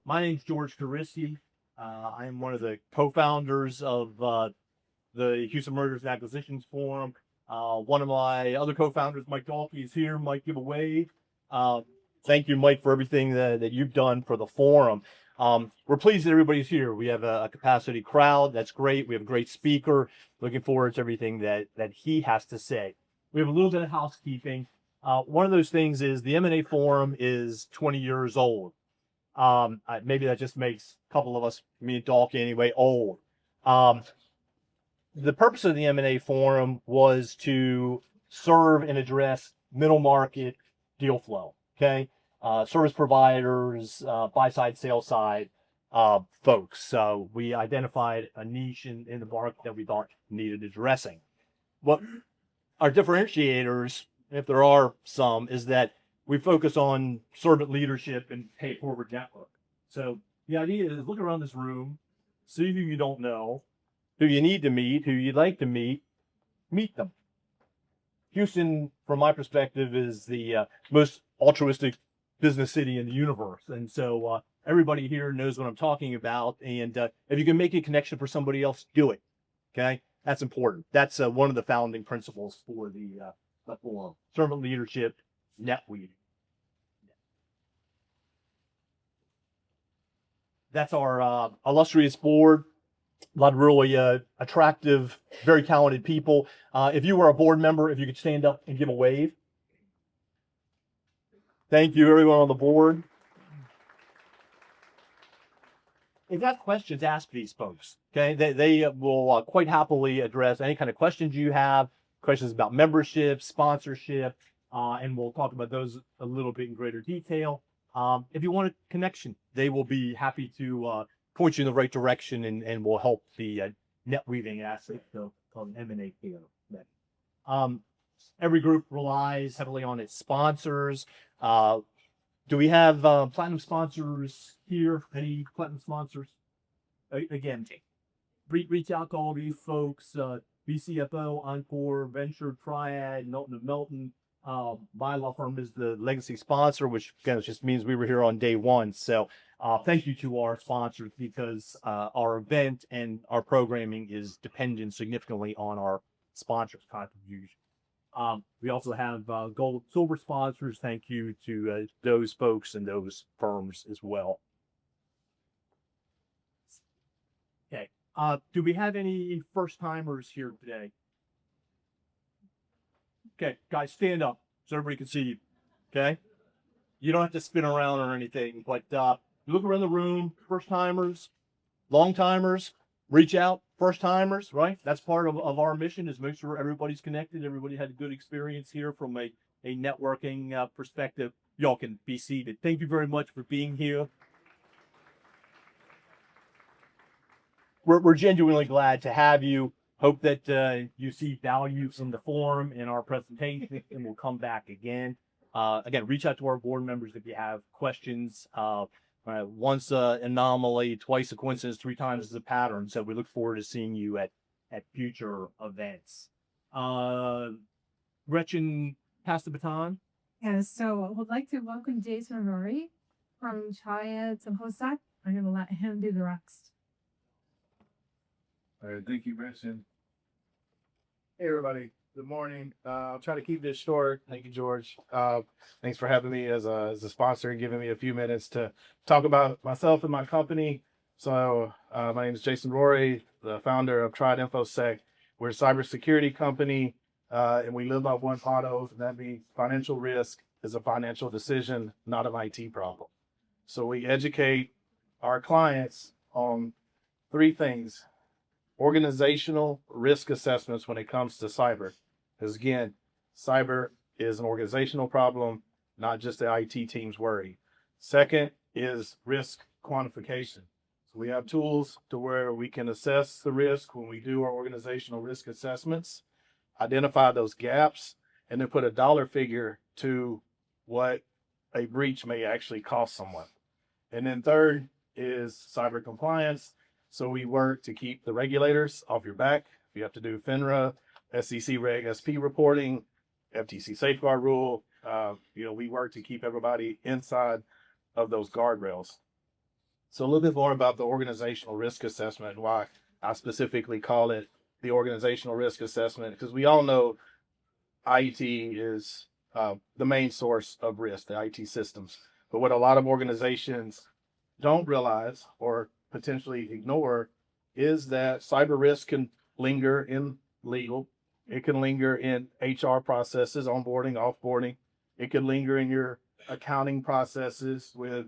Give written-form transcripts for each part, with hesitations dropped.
My name's George Carissi. I am one of the co-founders of the Houston Mergers and Acquisitions Forum. One of my other co-founders, Mike Dalkey, is here. Mike, give a wave. Thank you, Mike, for everything that you've done for the forum. We're pleased that everybody's here. We have a capacity crowd. That's great. We have a great speaker. Looking forward to everything that he has to say. We have a little bit of housekeeping. One of those things is the M&A Forum is 20 years old. Maybe that just makes a couple of us, me and Dalkey anyway, old. The purpose of the M&A Forum was to serve and address middle market deal flow, okay? Service providers, buy side, sell side folks. So we identified a niche in the market that we thought needed addressing. What our differentiators, if there are some, is that we focus on servant leadership and pay it forward network. So the idea is look around this room, see who you don't know, who you need to meet, who you'd like to meet them. Houston, from my perspective, is the most altruistic business city in the universe. And so everybody here knows what I'm talking about. And if you can make a connection for somebody else, do it. Okay? That's important. That's one of the founding principles for the forum. Servant leadership, net weeding. That's our illustrious board. A lot of really attractive, very talented people. If you were a board member, if you could stand up and give a wave. Thank you, everyone on the board. If you have questions, ask these folks. Okay, they will quite happily address any kind of questions you have, questions about membership, sponsorship, and we'll talk about those a little bit in greater detail. If you want a connection, they will be happy to point you in the right direction and will help the net weaving aspect of M&A here. Every group relies heavily on its sponsors. Do we have platinum sponsors here? Any platinum sponsors? Again, reach out to all these folks. BCFO, Encore, Venture, Triad, Milton & Milton. My law firm is the legacy sponsor, which again just means we were here on day one. So thank you to our sponsors because our event and our programming is dependent significantly on our sponsors' contribution. We also have gold, silver sponsors. Thank you to those folks and those firms as well. Okay. Do we have any first timers here today? Okay, guys, stand up so everybody can see you. Okay, you don't have to spin around or anything, but look around the room. First timers, long timers, reach out. First timers, right? That's part of our mission is make sure everybody's connected. Everybody had a good experience here from a networking perspective. Y'all can be seated. Thank you very much for being here. We're genuinely glad to have you. Hope that you see value in the forum in our presentation and we'll come back again. Again, reach out to our board members if you have questions. Once an anomaly, twice a coincidence, three times is a pattern. So we look forward to seeing you at future events. Gretchen, pass the baton. Yeah, so I would like to welcome Jason Rory from Triad to Hossack. I'm going to let him do the rest. All right, thank you, Gretchen. Hey, everybody. Good morning. I'll try to keep this short. Thank you, George. Thanks for having me as a sponsor and giving me a few minutes to talk about myself and my company. So my name is Jason Rory, the founder of Triad InfoSec. We're a cybersecurity company, and we live by one motto, and that means financial risk is a financial decision, not an IT problem. So we educate our clients on three things. Organizational risk assessments when it comes to cyber. Because again, cyber is an organizational problem, not just the IT team's worry. Second is risk quantification. So we have tools to where we can assess the risk when we do our organizational risk assessments, identify those gaps, and then put a dollar figure to what a breach may actually cost someone. And then third is cyber compliance. So we work to keep the regulators off your back. If you have to do FINRA, SEC Reg SP reporting, FTC safeguard rule, we work to keep everybody inside of those guardrails. So a little bit more about the organizational risk assessment and why I specifically call it the organizational risk assessment, because we all know IT is the main source of risk, the IT systems. But what a lot of organizations don't realize or potentially ignore is that cyber risk can linger in legal. It can linger in HR processes, onboarding, offboarding. It can linger in your accounting processes with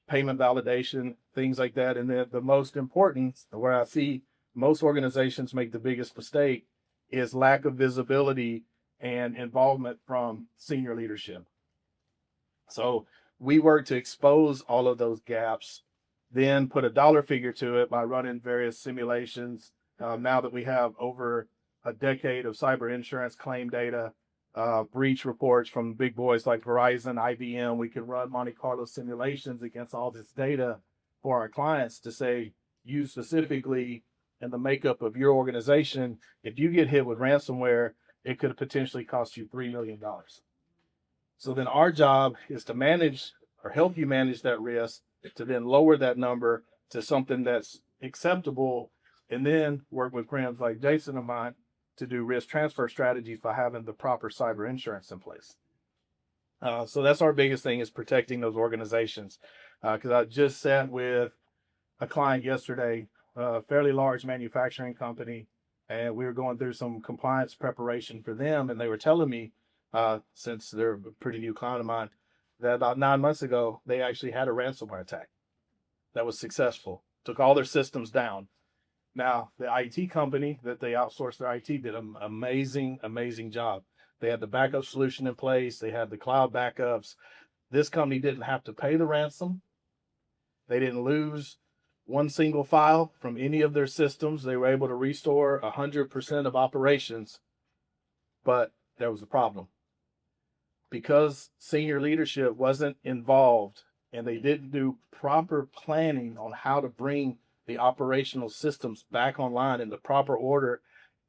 payment validation, things like that. And then the most important, where I see most organizations make the biggest mistake, is lack of visibility and involvement from senior leadership. So we work to expose all of those gaps, then put a dollar figure to it by running various simulations. Now that we have over a decade of cyber insurance claim data, breach reports from big boys like Verizon, IBM, we can run Monte Carlo simulations against all this data for our clients to say, you specifically and the makeup of your organization, if you get hit with ransomware, it could potentially cost you $3 million. So then our job is to manage or help you manage that risk, to then lower that number to something that's acceptable, and then work with friends like Jason and mine to do risk transfer strategies by having the proper cyber insurance in place. So that's our biggest thing, is protecting those organizations. Because I just sat with a client yesterday, a fairly large manufacturing company, and we were going through some compliance preparation for them, and they were telling me, since they're a pretty new client of mine, that about 9 months ago, they actually had a ransomware attack that was successful, took all their systems down. Now, the IT company that they outsourced their IT did an amazing job. They had the backup solution in place. They had the cloud backups. This company didn't have to pay the ransom. They didn't lose one single file from any of their systems. They were able to restore 100% of operations, but there was a problem. Because senior leadership wasn't involved and they didn't do proper planning on how to bring the operational systems back online in the proper order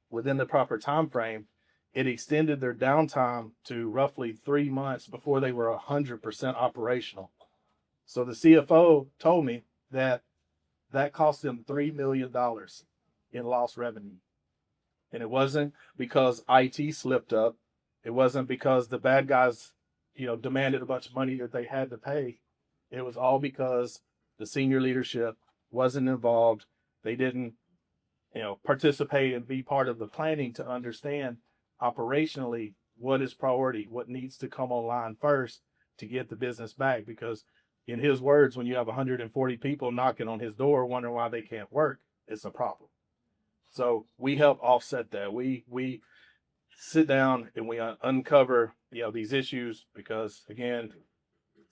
within the proper time frame, it extended their downtime to roughly 3 months before they were 100% operational. So the CFO told me that cost them $3 million in lost revenue. And it wasn't because IT slipped up. It wasn't because the bad guys, demanded a bunch of money that they had to pay. It was all because the senior leadership wasn't involved. They didn't, participate and be part of the planning to understand operationally what is priority, what needs to come online first to get the business back. Because in his words, when you have 140 people knocking on his door wondering why they can't work, it's a problem. So we help offset that. We sit down and we uncover, these issues, because again,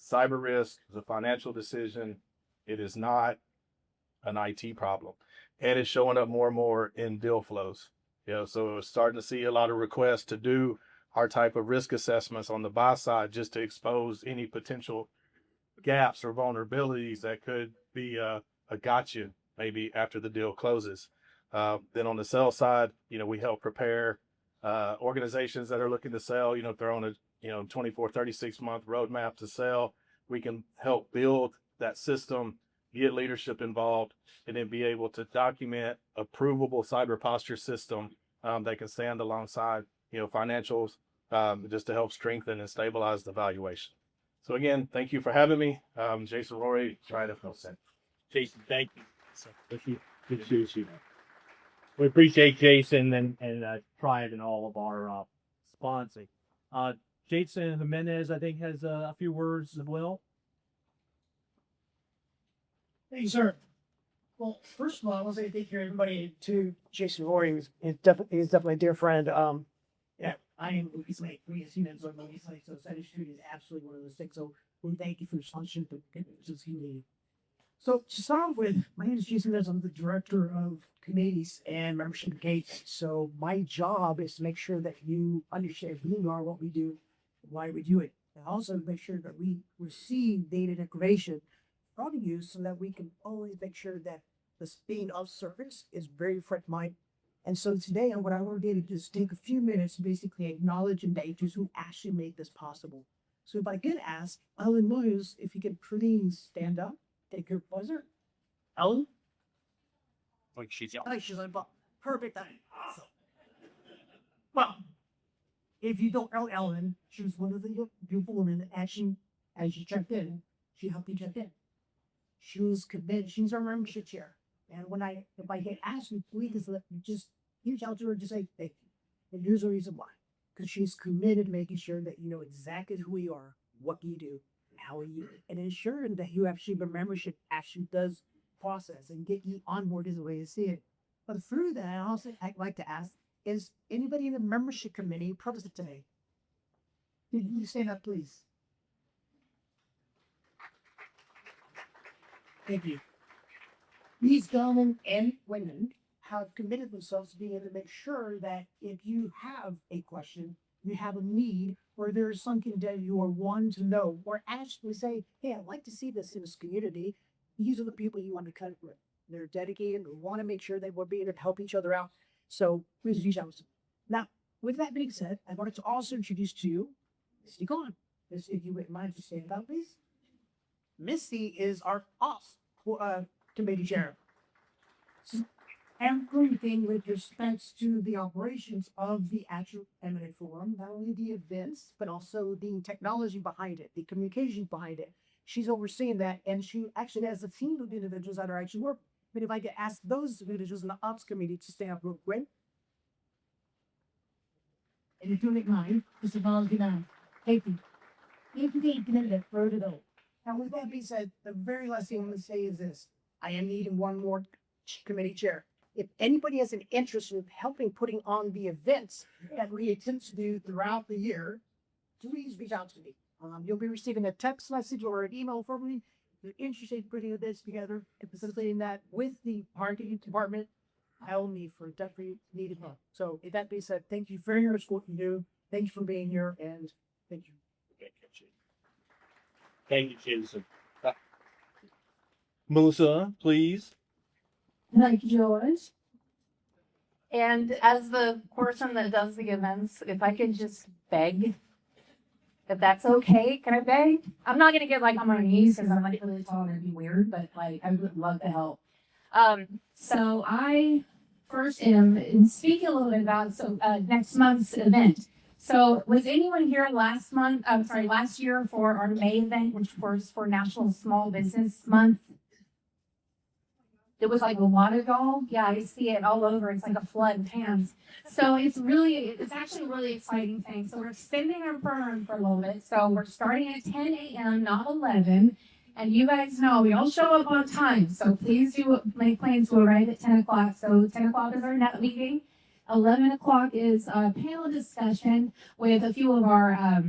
cyber risk is a financial decision. It is not an IT problem, and it's showing up more and more in deal flows. So we're starting to see a lot of requests to do our type of risk assessments on the buy side, just to expose any potential gaps or vulnerabilities that could be a gotcha maybe after the deal closes. Then on the sell side, we help prepare organizations that are looking to sell. If they're on a 24, 36 month roadmap to sell, we can help build that system, get leadership involved, and then be able to document a provable cyber posture system that can stand alongside financials, just to help strengthen and stabilize the valuation. So again, thank you for having me. Jason, Rory, trying to consent. Jason, thank you. Good to see you. We appreciate Jason and Triad and all of our sponsoring. Jason Jimenez, I think, has a few words as well. Thank you, sir. Well, first of all, I want to say thank you, everybody, to Jason Rory. He's definitely a dear friend. Yeah, I am Luis Lake. We have seen it on Luis Lake, so Cybersecurity is absolutely one of those things. So we thank you for your sponsorship and just you. So to start off with, my name is Jason Jimenez. I'm the director of committees and membership engagements. So my job is to make sure that you understand who we are, what we do, why we do it, and also make sure that we receive data and information from you so that we can always make sure that the being of service is very front of mind. And so today, what I want to do is just take a few minutes to basically acknowledge and thank those who actually make this possible. So if I could ask Alan Moyes, if you could please stand up, take your buzzer, Ellen? Like she's young. She's like, well, perfect. Awesome. Well, if you don't know Ellen, she was one of the beautiful women that as you checked in, she helped you check in. She was committed. She's our membership chair. And if I get asked me, please let me just reach out to her, just say thank you. And here's the reason why. Because she's committed to making sure that you know exactly who you are, what you do, how you, and ensuring that you actually, the membership actually does process and get you on board is the way to see it. But through that, I'd like to ask, is anybody in the membership committee present today? Did you stand up, please? Thank you. These gentlemen and women have committed themselves to being able to make sure that if you have a question, you have a need, or there's something that you are wanting to know, or actually say, hey, I'd like to see this in this community. These are the people you want to cut with. They're dedicated. We want to make sure that we're being able to help each other out. So please reach out. Now, with that being said, I wanted to also introduce to you Misty Gone. If you wouldn't mind, just stand up, please. Misty is our ops committee chair. So everything with respect to the operations of the actual M&A forum, not only the events, but also the technology behind it, the communication behind it. She's overseeing that, and she actually has a team of individuals that are actually working. But if I could ask those individuals in the ops committee to stand up real quick. And if you don't mind, just acknowledge me now. Thank you. Thank you, David, for it all. Now, with that being said, the very last thing I'm going to say is this. I am needing one more committee chair. If anybody has an interest in helping putting on the events that we attempt to do throughout the year, please reach out to me. You'll be receiving a text message or an email from me. If you're interested in putting this together and facilitating that with the marketing department, I will need for definitely needed help. So, with that being said, thank you very much for what you do. Thank you for being here, and thank you. Thank you, Jason. Melissa, please. Thank you, George. And as the person that does the events, if I could just beg, if that's okay, can I beg? I'm not gonna get like on my knees because I'm like really tall and it'd be weird, but like I would love to help. So I first am speaking a little bit about next month's event. So was anyone here last year for our May event, which was for National Small Business Month? It was like a lot of y'all. Yeah, I see it all over. It's like a flood of hands. So it's actually a really exciting thing. So we're extending our program for a little bit. So we're starting at 10 a.m., not 11. And you guys know we all show up on time. So please do make plans to arrive at 10 o'clock. So 10 o'clock is our net meeting. 11 o'clock is a panel discussion with a few of our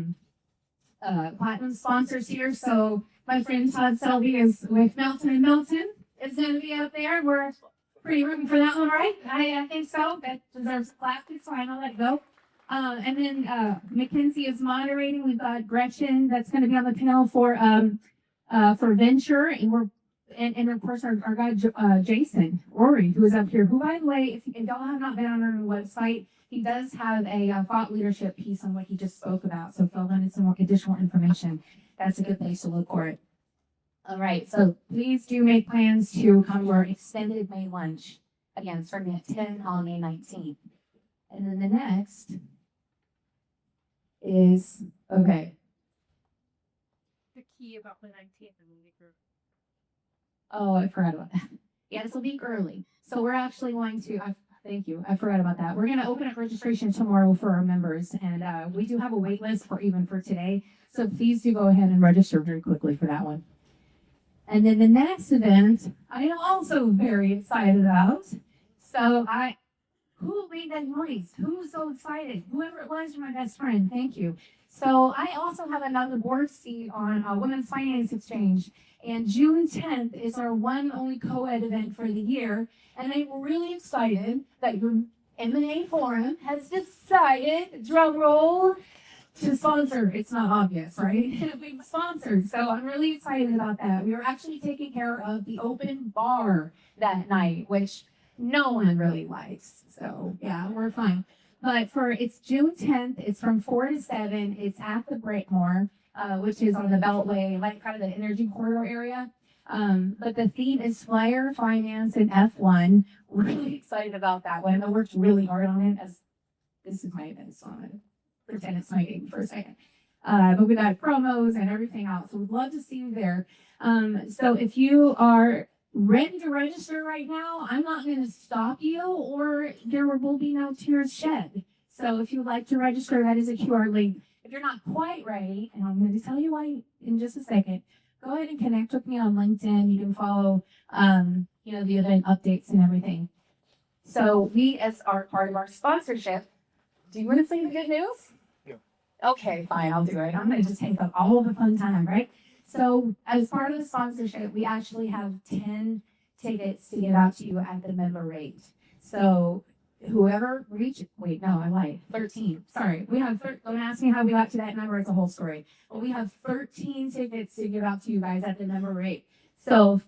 platinum sponsors here. So my friend Todd Selby is with Melton & Melton. Is going to be out there. We're pretty rooting for that one, right? I think so. That deserves a clap. It's fine. I'll let it go. And then Mackenzie is moderating. We've got Gretchen that's going to be on the panel for venture, and of course our guy Jason Rory, who is up here. Who, by the way, if y'all have not been on our website, he does have a thought leadership piece on what he just spoke about. So if y'all wanted some more additional information, that's a good place to look for it. All right, so please do make plans to come to our extended May lunch. Again, starting at 10 on May 19th. And then the next is, okay. The key about the 19th and the group. Oh, I forgot about that. Yeah, this will be early. So we're actually going to, thank you, I forgot about that. We're going to open up registration tomorrow for our members. And we do have a wait list for today. So please do go ahead and register very quickly for that one. And then the next event, I am also very excited about. So who made that noise? Who's so excited? Whoever it was, you're my best friend. Thank you. So I also have another board seat on Women's Finance Exchange. And June 10th is our one only co-ed event for the year. And I'm really excited that your M&A Forum has decided, drum roll, to sponsor. It's not obvious, right? We've sponsored, so I'm really excited about that. We were actually taking care of the open bar that night, which no one really likes. So yeah, we're fine. But it's June 10th. It's from 4 to 7. It's at the Breakmore, which is on the Beltway, like kind of the energy corridor area. But the theme is Flyer, Finance, and F1. We're really excited about that one. I worked really hard on it as this is my event, so I'm gonna pretend it's my game for a second. But we got promos and everything else. So we'd love to see you there. So if you are ready to register right now, I'm not going to stop you, or there will be no tears shed. So if you'd like to register, that is a QR link. If you're not quite ready, and I'm going to tell you why in just a second, go ahead and connect with me on LinkedIn. You can follow, the event updates and everything. So we, as our part of our sponsorship, do you want to say the good news? Yeah. Okay, fine, I'll do it. I'm going to just take up all the fun time, right? So as part of the sponsorship, we actually have 10 tickets to give out to you at the member rate. So whoever I lied, 13. Sorry, we have, don't ask me how we got to that number, it's a whole story. But we have 13 tickets to give out to you guys at the member rate. So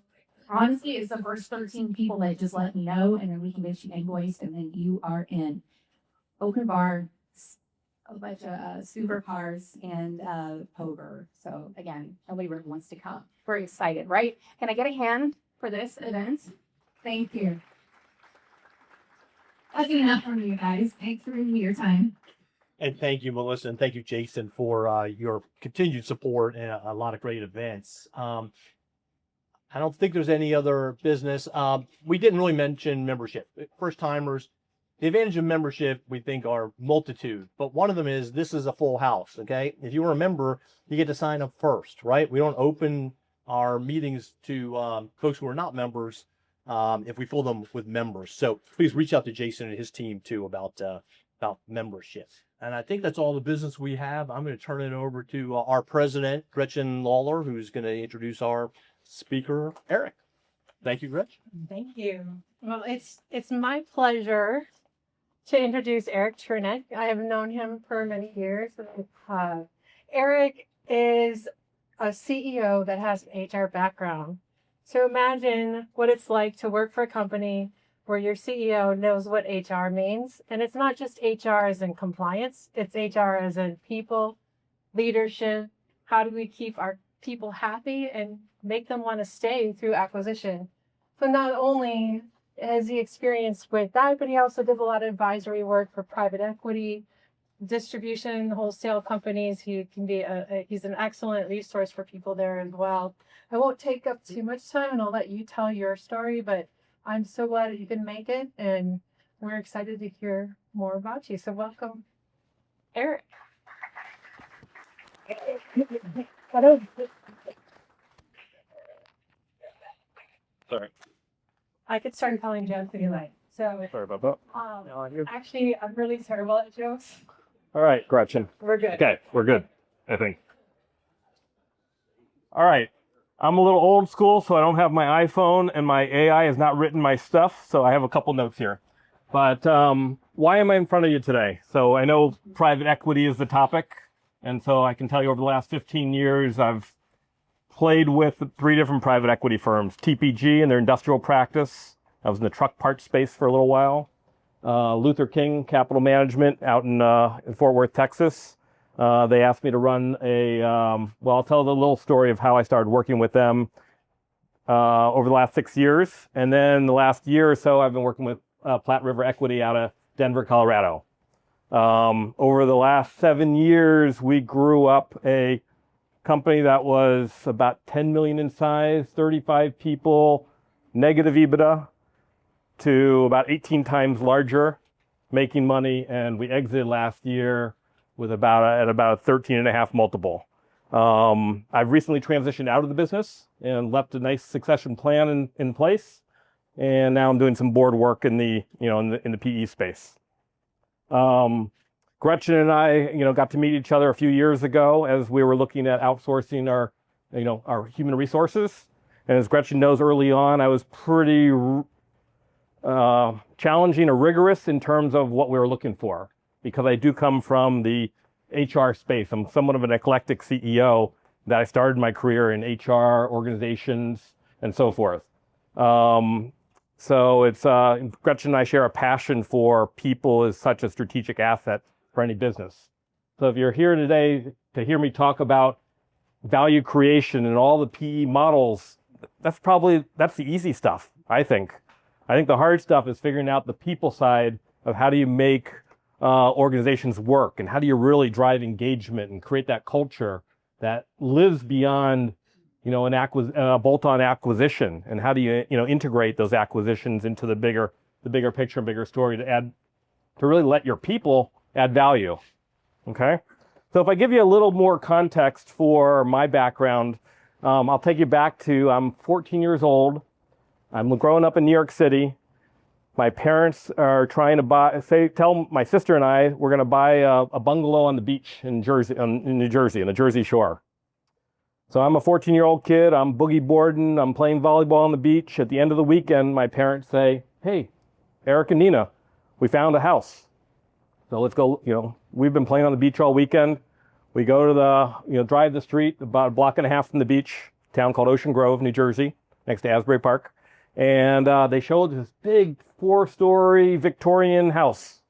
honestly, it's the first 13 people that just let me know, and then we can get you invoiced, and then you are in. Open bar, a bunch of supercars and poker. So again, nobody really wants to come. We're excited, right? Can I get a hand for this event? Thank you. That's enough from you guys. Thanks for giving me your time. And thank you, Melissa, and thank you, Jason, for your continued support and a lot of great events. I don't think there's any other business. We didn't really mention membership. First timers, the advantage of membership, we think, are multitude, but one of them is this is a full house, okay? If you were a member, you get to sign up first, right? We don't open our meetings to folks who are not members if we fill them with members. So please reach out to Jason and his team too about membership. And I think that's all the business we have. I'm going to turn it over to our president, Gretchen Lawler, who's going to introduce our speaker, Eric. Thank you, Gretchen. Thank you. Well, it's my pleasure to introduce Eric Chernik. I have known him for many years. Eric is a CEO that has an HR background. So imagine what it's like to work for a company where your CEO knows what HR means. And it's not just HR as in compliance, it's HR as in people, leadership. How do we keep our people happy and make them want to stay through acquisition? So not only has he experienced with that, but he also did a lot of advisory work for private equity, distribution, wholesale companies. He can be he's an excellent resource for people there as well. I won't take up too much time, and I'll let you tell your story, but I'm so glad that you can make it, and we're excited to hear more about you. So welcome, Eric. Sorry. I could start calling jokes if you like. So, Sorry about that. actually, I'm really terrible at jokes. All right, Gretchen. We're good. Okay, we're good, I think. All right. I'm a little old school, so I don't have my iPhone, and my AI has not written my stuff, so I have a couple notes here. But why am I in front of you today? So I know private equity is the topic, and so I can tell you over the last 15 years, I've played with 3 different private equity firms, TPG and their industrial practice. I was in the truck parts space for a little while. Luther King Capital Management out in Fort Worth, Texas. They asked me to run I'll tell the little story of how I started working with them over the last 6 years. And then the last year or so, I've been working with Platte River Equity out of Denver, Colorado. Over the last 7 years, we grew up a company that was about 10 million in size, 35 people, negative EBITDA, to about 18 times larger, making money, and we exited last year with about a 13.5 multiple. I've recently transitioned out of the business and left a nice succession plan in place, and now I'm doing some board work in the PE space. Gretchen and I, got to meet each other a few years ago as we were looking at outsourcing our human resources. And as Gretchen knows, early on, I was pretty challenging or rigorous in terms of what we were looking for, because I do come from the HR space. I'm somewhat of an eclectic CEO that I started my career in HR, organizations, and so forth. So it's Gretchen and I share a passion for people as such a strategic asset for any business. So if you're here today to hear me talk about value creation and all the PE models that's the easy stuff, I think. I think the hard stuff is figuring out the people side of how do you make organizations work, and how do you really drive engagement and create that culture that lives beyond, a bolt-on acquisition, and how do you, integrate those acquisitions into the bigger picture, bigger story to really let your people add value. Okay. So if I give you a little more context for my background, I'll take you back to, I'm 14 years old. I'm growing up in New York City. My parents are trying to tell my sister and I, we're going to buy a bungalow on the beach in New Jersey, on the Jersey Shore. So I'm a 14-year-old kid. I'm boogie boarding. I'm playing volleyball on the beach. At the end of the weekend, my parents say, "Hey, Eric and Nina, we found a house. So let's go." We've been playing on the beach all weekend. We go to drive the street about a block and a half from the beach, a town called Ocean Grove, New Jersey, next to Asbury Park. And they showed this big 4-story Victorian house.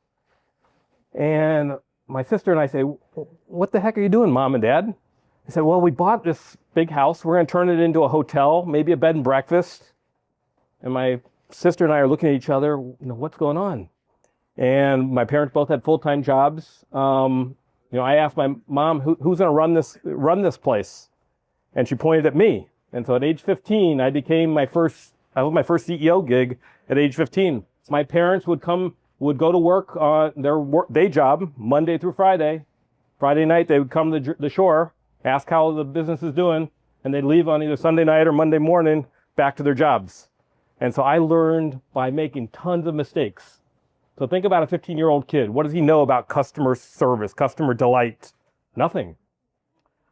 And my sister and I say, "What the heck are you doing, Mom and Dad?" I said, "Well, we bought this big house. We're going to turn it into a hotel, maybe a bed and breakfast." And my sister and I are looking at each other, what's going on? And my parents both had full-time jobs. I asked my mom, who's going to run this place? And she pointed at me. And so at age 15, I was my first CEO gig at age 15. My parents would go to work on their day job, Monday through Friday. Friday night, they would come to the shore, ask how the business is doing, and they'd leave on either Sunday night or Monday morning back to their jobs. And so I learned by making tons of mistakes. So think about a 15-year-old kid. What does he know about customer service, customer delight? Nothing.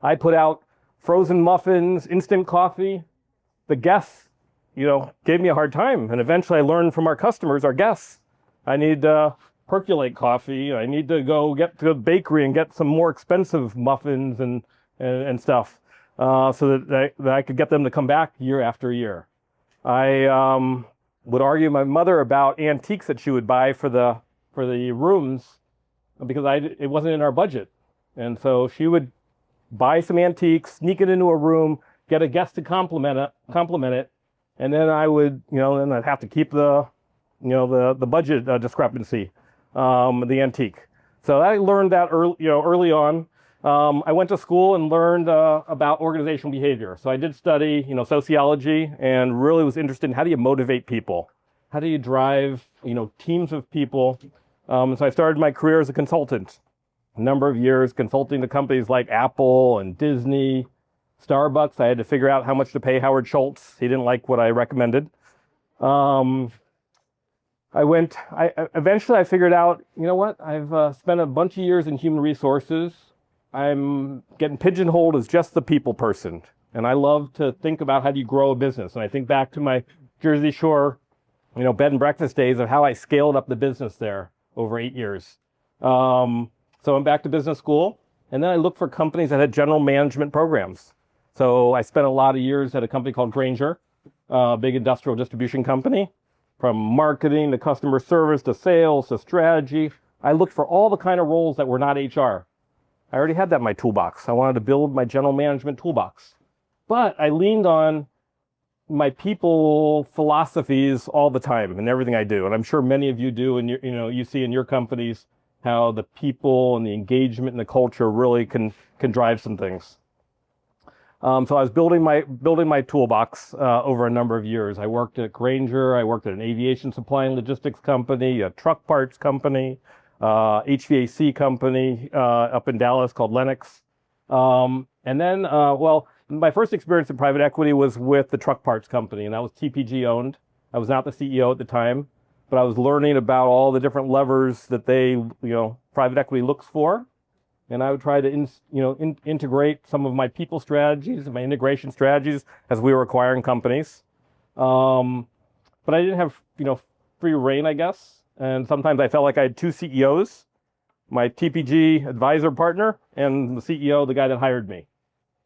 I put out frozen muffins, instant coffee. The guests, gave me a hard time. And eventually I learned from our customers, our guests, I need to percolate coffee. I need to go get to the bakery and get some more expensive muffins and stuff, so that I could get them to come back year after year. I would argue with my mother about antiques that she would buy for the rooms, because it wasn't in our budget. And so she would buy some antiques, sneak it into a room, get a guest to compliment it, and then I would, then I'd have to keep the budget discrepancy, the antique. So I learned that early on. I went to school and learned about organizational behavior. So I did study, sociology, and really was interested in how do you motivate people? How do you drive, teams of people? So I started my career as a consultant. A number of years consulting to companies like Apple and Disney, Starbucks. I had to figure out how much to pay Howard Schultz. He didn't like what I recommended. Eventually I figured out, I've spent a bunch of years in human resources. I'm getting pigeonholed as just the people person. And I love to think about how do you grow a business. And I think back to my Jersey Shore, bed and breakfast days of how I scaled up the business there over 8 years. So I'm back to business school. And then I looked for companies that had general management programs. So I spent a lot of years at a company called Grainger, a big industrial distribution company. From marketing to customer service to sales to strategy. I looked for all the kind of roles that were not HR. I already had that in my toolbox. I wanted to build my general management toolbox. But I leaned on my people philosophies all the time in everything I do. And I'm sure many of you do, and you see in your companies how the people and the engagement and the culture really can drive some things. So I was building my toolbox over a number of years. I worked at Grainger. I worked at an aviation supply and logistics company, a truck parts company, HVAC company up in Dallas called Lennox. And then, my first experience in private equity was with the truck parts company, and that was TPG owned. I was not the CEO at the time, but I was learning about all the different levers that private equity looks for. And I would try to, integrate some of my people strategies and my integration strategies as we were acquiring companies. But I didn't have, free reign, I guess. And sometimes I felt like I had two CEOs, my TPG advisor partner and the CEO, the guy that hired me.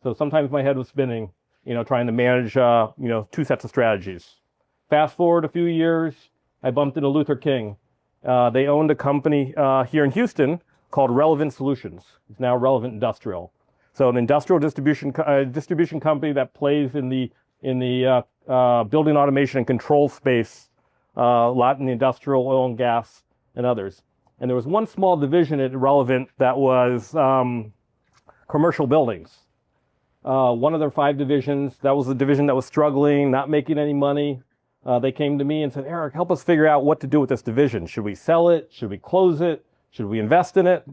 So sometimes my head was spinning, trying to manage, two sets of strategies. Fast forward a few years, I bumped into Luther King. They owned a company here in Houston called Relevant Solutions. It's now Relevant Industrial. So an industrial distribution company that plays in the in the building automation and control space, a lot in the industrial, oil and gas, and others. And there was one small division at Relevant that was commercial buildings. One of their 5 divisions, that was the division that was struggling, not making any money. They came to me and said, Eric, help us figure out what to do with this division. Should we sell it? Should we close it? Should we invest in it?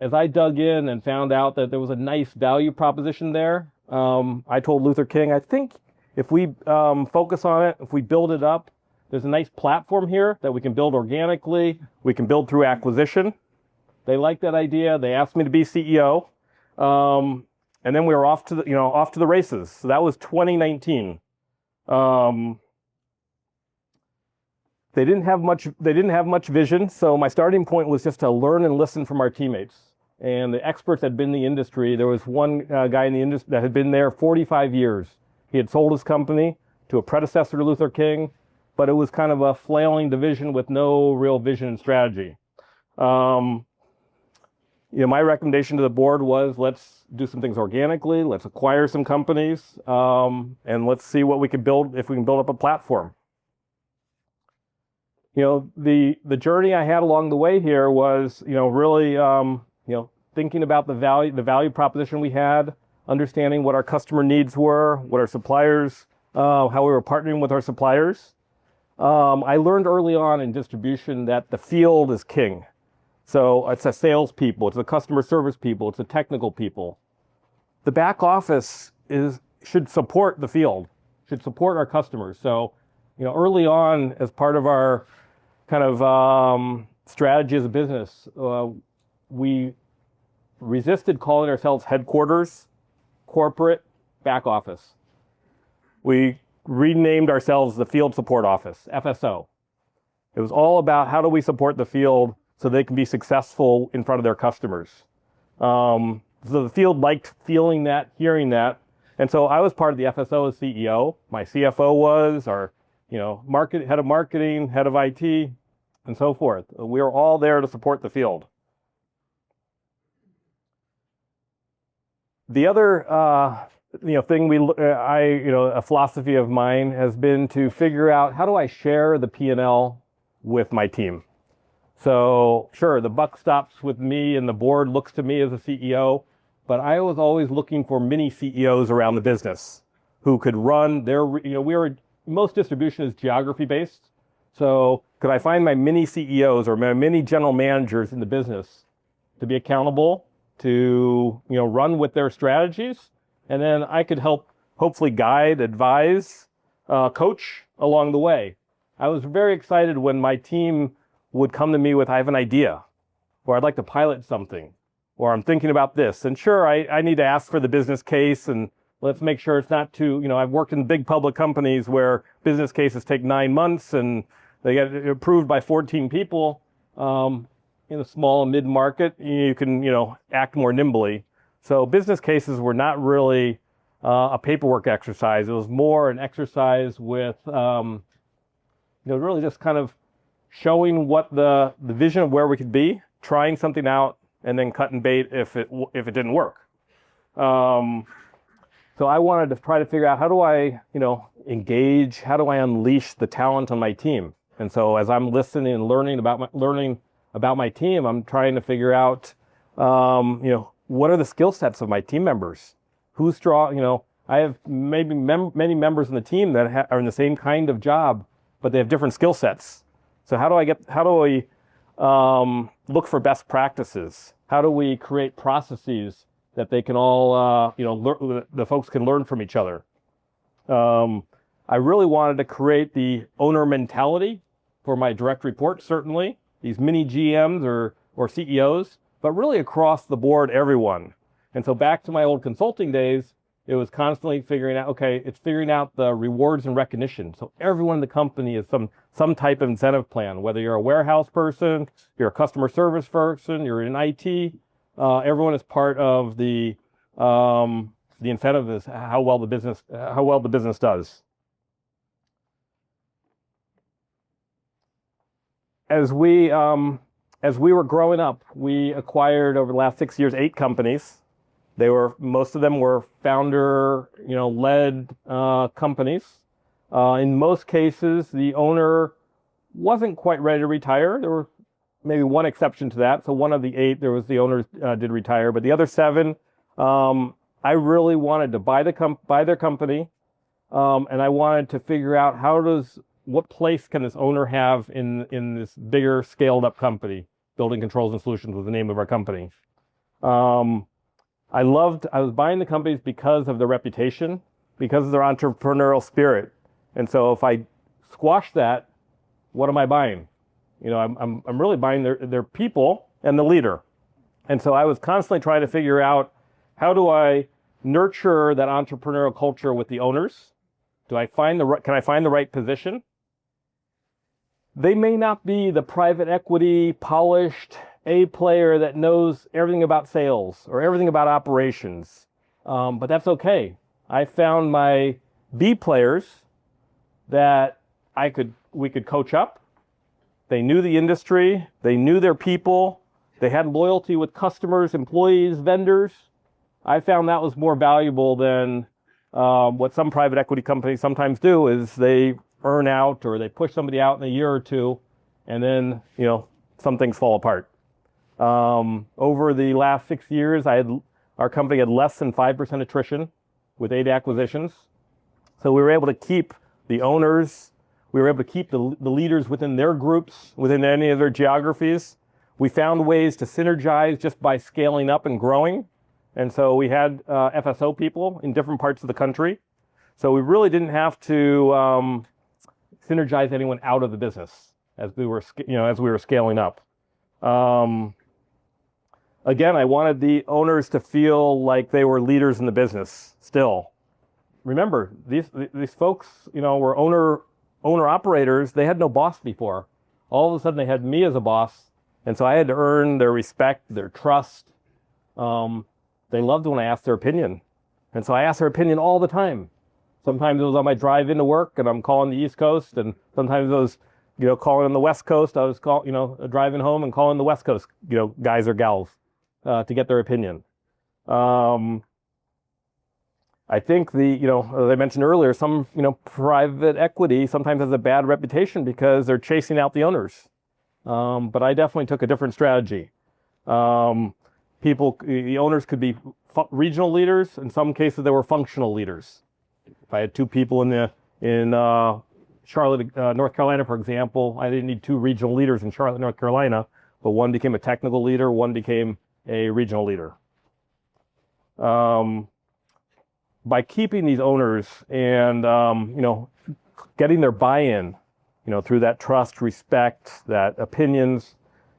As I dug in and found out that there was a nice value proposition there, I told Luther King, I think if we focus on it, if we build it up, there's a nice platform here that we can build organically. We can build through acquisition. They liked that idea. They asked me to be CEO. And then we were off to the races. So that was 2019. They didn't have much vision. So my starting point was just to learn and listen from our teammates. And the experts had been in the industry. There was one guy in the industry that had been there 45 years. He had sold his company to a predecessor to Luther King, but it was kind of a flailing division with no real vision and strategy. My recommendation to the board was, let's do some things organically, let's acquire some companies, and let's see what we can build, if we can build up a platform. The journey I had along the way here was, really, thinking about the value proposition we had, understanding what our customer needs were, what our suppliers, how we were partnering with our suppliers. I learned early on in distribution that the field is king. So it's the sales people, it's the customer service people, it's the technical people. The back office should support the field, should support our customers. So, early on, as part of our kind of strategy as a business, we resisted calling ourselves headquarters, corporate, back office. We renamed ourselves the Field Support Office, FSO. It was all about how do we support the field so they can be successful in front of their customers. So the field liked feeling that, hearing that. And so I was part of the FSO as CEO. My CFO was, our head of marketing, head of IT, and so forth. We were all there to support the field. The other thing a philosophy of mine has been to figure out how do I share the P&L with my team. So sure, the buck stops with me and the board looks to me as a CEO, but I was always looking for mini CEOs around the business who could run their, most distribution is geography based. So could I find my mini CEOs or my mini general managers in the business to be accountable, to, run with their strategies, and then I could help hopefully guide, advise, coach along the way. I was very excited when my team would come to me with, I have an idea, or I'd like to pilot something, or I'm thinking about this. And sure, I need to ask for the business case, and let's make sure it's not too, I've worked in big public companies where business cases take 9 months and they get approved by 14 people. In a small and mid-market, you can, act more nimbly. So business cases were not really a paperwork exercise. It was more an exercise with, really just kind of showing what the vision of where we could be, trying something out, and then cut and bait if it didn't work. So I wanted to try to figure out how do I, engage, how do I unleash the talent on my team? And so as I'm listening and learning about my team, I'm trying to figure out, what are the skill sets of my team members? Who's strong? I have maybe many members in the team that are in the same kind of job, but they have different skill sets. So how do we look for best practices? How do we create processes that they can all, the folks can learn from each other? I really wanted to create the owner mentality for my direct reports, certainly, these mini GMs or CEOs, but really across the board, everyone. And so back to my old consulting days, it was constantly figuring out the rewards and recognition. So everyone in the company is some type of incentive plan, whether you're a warehouse person, you're a customer service person, you're in IT, everyone is part of the incentive is how well the business does. As we were growing up, we acquired over the last 6 years 8 companies. Most of them were founder, led companies. In most cases, the owner wasn't quite ready to retire. There were maybe one exception to that. So one of the 8, the owner did retire, but the other 7, I really wanted to buy their company, and I wanted to figure out what place can this owner have in this bigger scaled up company. Building Controls and Solutions was the name of our company. I was buying the companies because of their reputation, because of their entrepreneurial spirit. And so if I squash that, what am I buying? I'm really buying their people and the leader. And so I was constantly trying to figure out, how do I nurture that entrepreneurial culture with the owners? Can I find the right position? They may not be the private equity polished A player that knows everything about sales or everything about operations, but that's okay. I found my B players that we could coach up. They knew the industry, they knew their people, they had loyalty with customers, employees, vendors. I found that was more valuable than what some private equity companies sometimes do, is they earn out or they push somebody out in a year or 2, and then, some things fall apart. Over the last 6 years, our company had less than 5% attrition with 8 acquisitions. So we were able to keep the owners, we were able to keep the leaders within their groups, within any of their geographies. We found ways to synergize just by scaling up and growing. And so we had FSO people in different parts of the country. So we really didn't have to synergize anyone out of the business as we were scaling up. Again, I wanted the owners to feel like they were leaders in the business still. Remember, these folks, were owner operators. They had no boss before. All of a sudden, they had me as a boss, and so I had to earn their respect, their trust. They loved when I asked their opinion, and so I asked their opinion all the time. Sometimes it was on my drive into work, and I'm calling the East Coast, and sometimes it was, calling on the West Coast. I was driving home and calling the West Coast, guys or gals, to get their opinion. I think as I mentioned earlier, some, private equity sometimes has a bad reputation because they're chasing out the owners. But I definitely took a different strategy. The owners could be regional leaders. In some cases, they were functional leaders. If I had 2 people in Charlotte, North Carolina, for example, I didn't need 2 regional leaders in Charlotte, North Carolina, but one became a technical leader, one became a regional leader. By keeping these owners and, getting their buy-in, through that trust, respect, that opinions,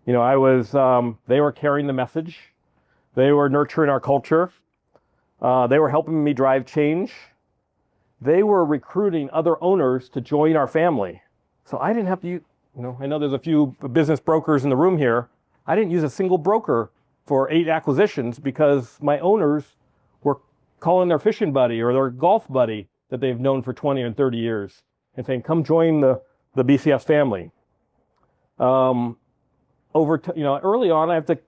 they were carrying the message. They were nurturing our culture. They were helping me drive change. They were recruiting other owners to join our family. So I didn't have to, I know there's a few business brokers in the room here. I didn't use a single broker for 8 acquisitions because my owners were calling their fishing buddy or their golf buddy that they've known for 20 and 30 years and saying, come join the BCS family. Early on, I have to,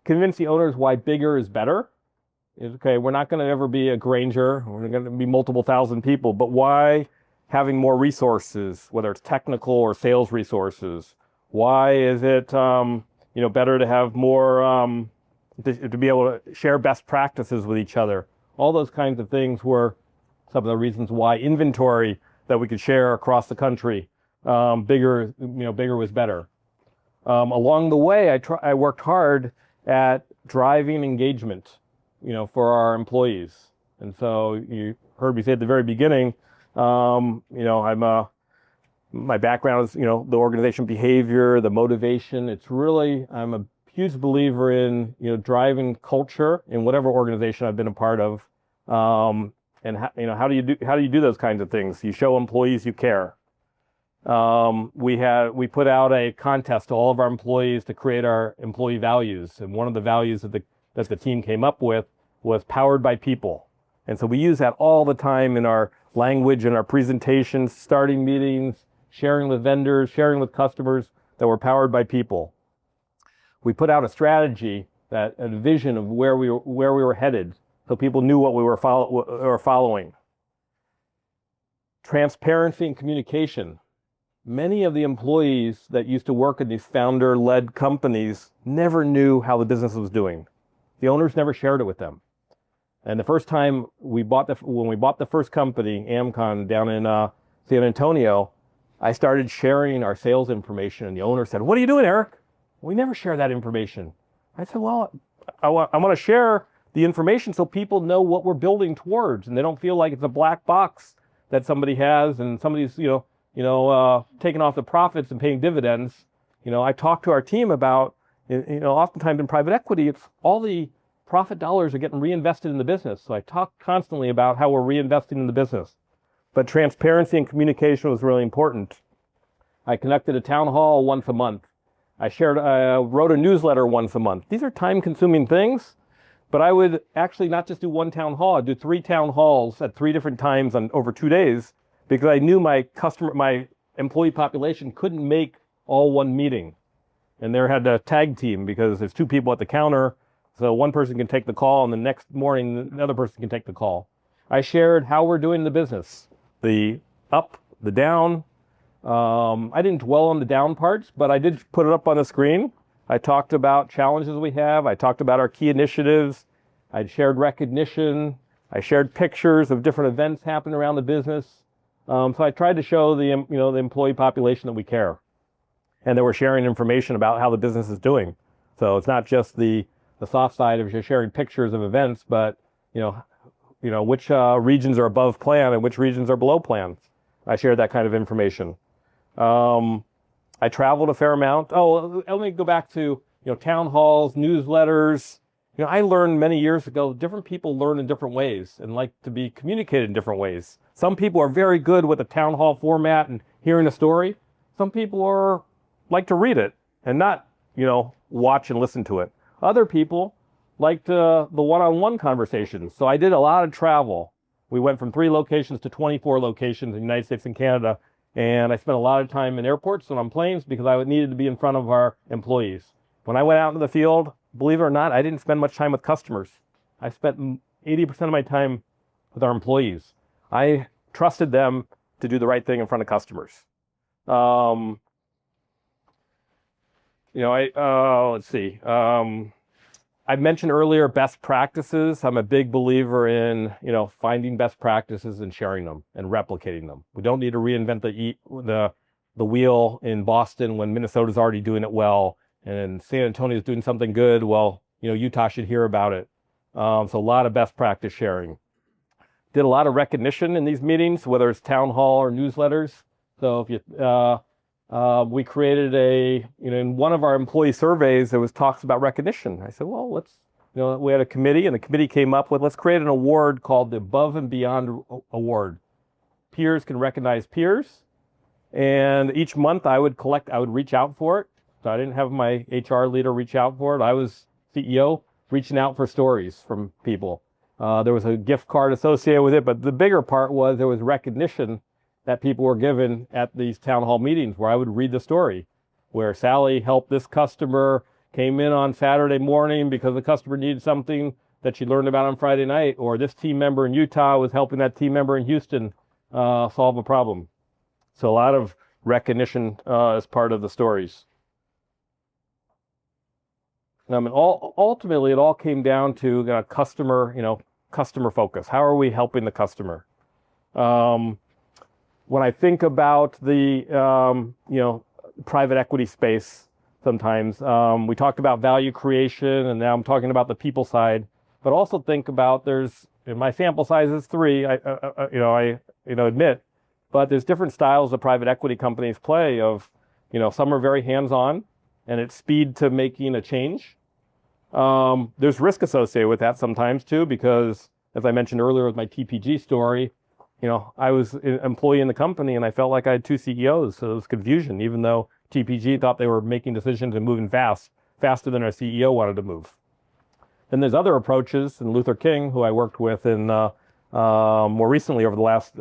convince the owners why bigger is better. Okay, we're not going to ever be a Granger. We're going to be multiple thousand people, but why having more resources, whether it's technical or sales resources? Why is it, better to have more, to be able to share best practices with each other? All those kinds of things were some of the reasons why inventory that we could share across the country, bigger was better. Along the way, I worked hard at driving engagement, for our employees. And so you heard me say at the very beginning, my background is, the organization behavior, the motivation. I'm a huge believer in, driving culture in whatever organization I've been a part of. And how do you do those kinds of things? You show employees you care. We put out a contest to all of our employees to create our employee values. And one of the values that the team came up with was powered by people. And so we use that all the time in our language, in our presentations, starting meetings, sharing with vendors, sharing with customers, that we're powered by people. We put out a strategy that a vision of where we were headed, so people knew what we were following. Transparency and communication. Many of the employees that used to work in these founder-led companies never knew how the business was doing. The owners never shared it with them. And the first time when we bought the first company, Amcon, down in San Antonio, I started sharing our sales information, and the owner said, "What are you doing, Eric?" We never share that information. I said, "Well, I want to share the information so people know what we're building towards, and they don't feel like it's a black box that somebody has and somebody's taking off the profits and paying dividends." I talked to our team about, oftentimes in private equity, it's all the profit dollars are getting reinvested in the business. So I talk constantly about how we're reinvesting in the business. But transparency and communication was really important. I conducted a town hall once a month. I wrote a newsletter once a month. These are time-consuming things, but I would actually not just do one town hall. I'd do 3 town halls at 3 different times over 2 days, because I knew my employee population couldn't make all one meeting. And there had a tag team, because there's 2 people at the counter, so one person can take the call, and the next morning the other person can take the call. I shared how we're doing the business, the up, the down. I didn't dwell on the down parts, but I did put it up on the screen. I talked about challenges we have. I talked about our key initiatives. I shared recognition. I shared pictures of different events happening around the business. So I tried to show the employee population that we care, and that we're sharing information about how the business is doing. So it's not just the soft side of just sharing pictures of events, but which regions are above plan and which regions are below plan. I shared that kind of information. I traveled a fair amount. Oh, let me go back to town halls, newsletters. I learned many years ago, different people learn in different ways and like to be communicated in different ways. Some people are very good with a town hall format and hearing a story. Some people like to read it and not, watch and listen to it. Other people liked the one-on-one conversations. So I did a lot of travel. We went from 3 locations to 24 locations in the United States and Canada. And I spent a lot of time in airports and on planes because I needed to be in front of our employees. When I went out into the field, believe it or not, I didn't spend much time with customers. I spent 80% of my time with our employees. I trusted them to do the right thing in front of customers. Let's see. I mentioned earlier best practices. I'm a big believer in, finding best practices and sharing them and replicating them. We don't need to reinvent the wheel in Boston when Minnesota's already doing it well and San Antonio's doing something good. Well, Utah should hear about it. So a lot of best practice sharing. Did a lot of recognition in these meetings, whether it's town hall or newsletters. So if we created in one of our employee surveys, there was talks about recognition. I said, well, we had a committee, and the committee came up with, let's create an award called the Above and Beyond Award. Peers can recognize peers. And each month I would reach out for it. So I didn't have my HR leader reach out for it. I was CEO reaching out for stories from people. There was a gift card associated with it, but the bigger part was there was recognition that people were given at these town hall meetings where I would read the story, where Sally helped this customer, came in on Saturday morning because the customer needed something that she learned about on Friday night, or this team member in Utah was helping that team member in Houston solve a problem. So a lot of recognition as part of the stories. Ultimately, it all came down to customer focus. How are we helping the customer? When I think about the private equity space, sometimes we talked about value creation, and now I'm talking about the people side. But also think about my sample size is 3. I admit, but there's different styles of private equity companies play. Some are very hands-on, and it's speed to making a change. There's risk associated with that sometimes too, because as I mentioned earlier with my TPG story, I was an employee in the company and I felt like I had 2 CEOs. So there was confusion, even though TPG thought they were making decisions and moving faster than our CEO wanted to move. Then there's other approaches, and Luther King, who I worked with in more recently over the last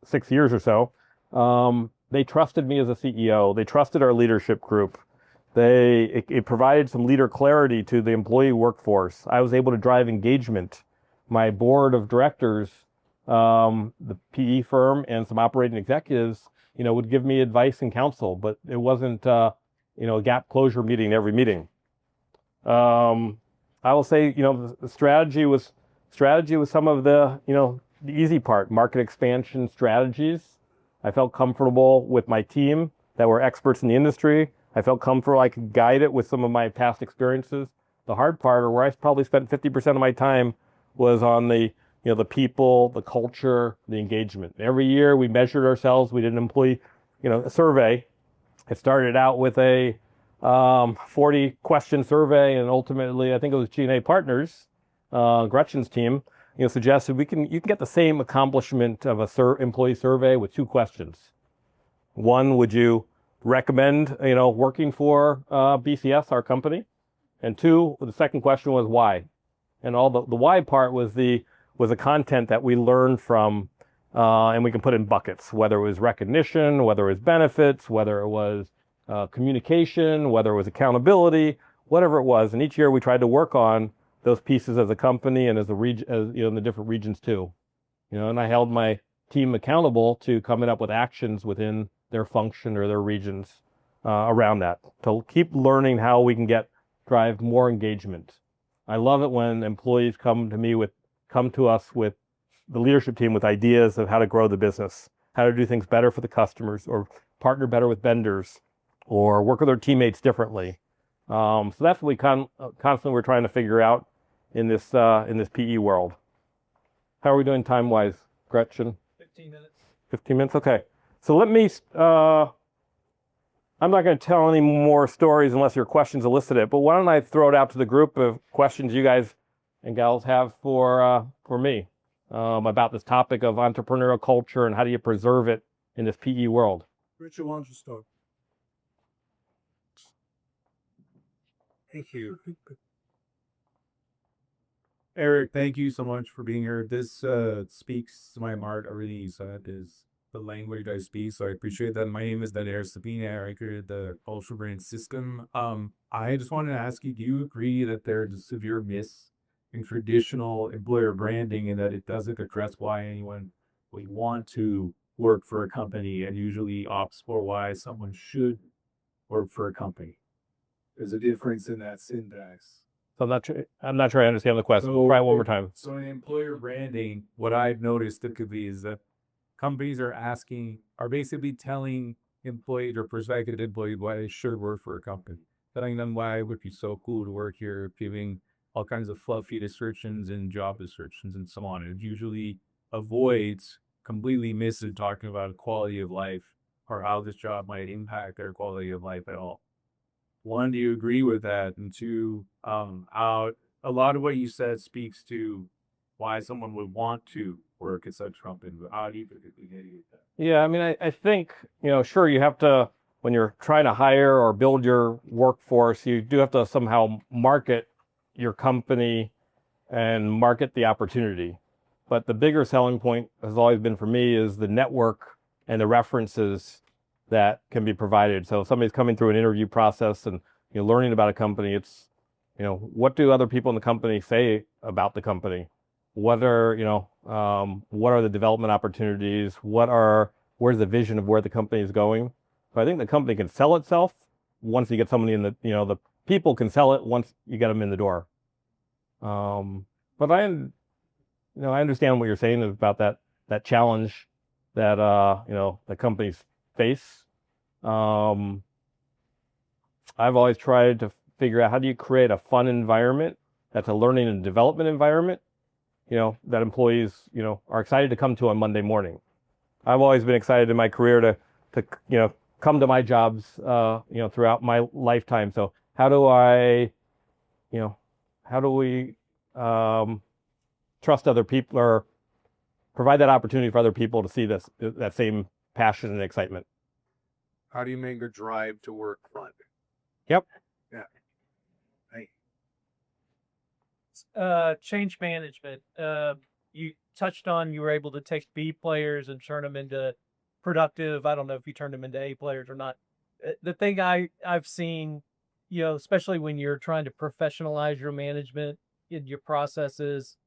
6 years or so, they trusted me as a CEO. They trusted our leadership group. It provided some leader clarity to the employee workforce. I was able to drive engagement. My board of directors, the PE firm and some operating executives, would give me advice and counsel, but it wasn't, a gap closure meeting every meeting. I will say, the strategy was some of the, the easy part, market expansion strategies. I felt comfortable with my team that were experts in the industry. I felt comfortable I could guide it with some of my past experiences. The hard part, or where I probably spent 50% of my time, was on the people, the culture, the engagement. Every year we measured ourselves. We did an employee, a survey. It started out with a 40-question survey, and ultimately, I think it was G&A Partners, Gretchen's team, suggested you can get the same accomplishment of a employee survey with 2 questions. One, would you recommend, working for BCS, our company? And 2, the second question was why? And all the why part was the content that we learned from, and we can put in buckets, whether it was recognition, whether it was benefits, whether it was communication, whether it was accountability, whatever it was. And each year we tried to work on those pieces as a company and as a region, in the different regions too. And I held my team accountable to coming up with actions within their function or their regions around that, to keep learning how we can drive more engagement. I love it when employees come to us with the leadership team with ideas of how to grow the business, how to do things better for the customers, or partner better with vendors, or work with their teammates differently. So that's what we constantly we're trying to figure out in this PE world. How are we doing time-wise, Gretchen? 15 minutes. 15 minutes, okay. So let me, I'm not going to tell any more stories unless your questions elicit it, but why don't I throw it out to the group of questions you guys and gals have for me about this topic of entrepreneurial culture and how do you preserve it in this PE world. Richard, why don't you start? Thank you. Eric, thank you so much for being here. This speaks to my heart. Everything you said is the language I speak, so I appreciate that. My name is Daniel Sabina. I created the cultural brand system. I just wanted to ask you, do you agree that there's a severe miss in traditional employer branding and that it doesn't address why anyone would want to work for a company and usually opts for why someone should work for a company? There's a difference in that syntax. So I'm not sure I understand the question. Try it one more time. So in employer branding, what I've noticed typically is that companies are basically telling employees or prospective employees why they should work for a company. Telling them why it would be so cool to work here, giving all kinds of fluffy descriptions and job descriptions and so on. It usually completely misses talking about quality of life or how this job might impact their quality of life at all. One, do you agree with that? And 2, a lot of what you said speaks to why someone would want to work at such company. But how do you particularly get that? Yeah, I mean, I think, sure, you have to, when you're trying to hire or build your workforce, you do have to somehow market your company and market the opportunity. But the bigger selling point has always been for me is the network and the references that can be provided. So if somebody's coming through an interview process and learning about a company, it's what do other people in the company say about the company? What are the development opportunities? Where's the vision of where the company is going? So I think the company can sell itself once you get somebody in the people can sell it once you get them in the door. But I understand what you're saying about that challenge that the companies face. I've always tried to figure out how do you create a fun environment that's a learning and development environment, that employees, are excited to come to on Monday morning. I've always been excited in my career to come to my jobs, throughout my lifetime. So how do we trust other people or provide that opportunity for other people to see that same passion and excitement? How do you make a drive to work fun? Yep. Yeah. Change management. You touched on you were able to take B players and turn them into productive. I don't know if you turned them into A players or not. The thing I've seen especially when you're trying to professionalize your management in your processes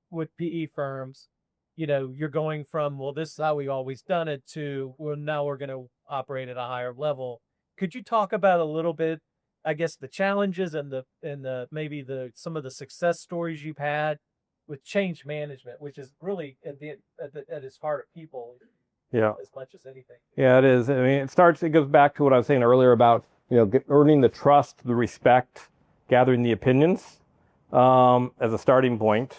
with PE firms, you're going from, well, this is how we always done it to, well, now we're going to operate at a higher level. Could you talk about a little bit, I guess, the challenges and the maybe some of the success stories you've had with change management, which is really at its heart of people Yeah. as much as anything. Yeah, it is. I mean, it goes back to what I was saying earlier about, earning the trust, the respect, gathering the opinions, as a starting point.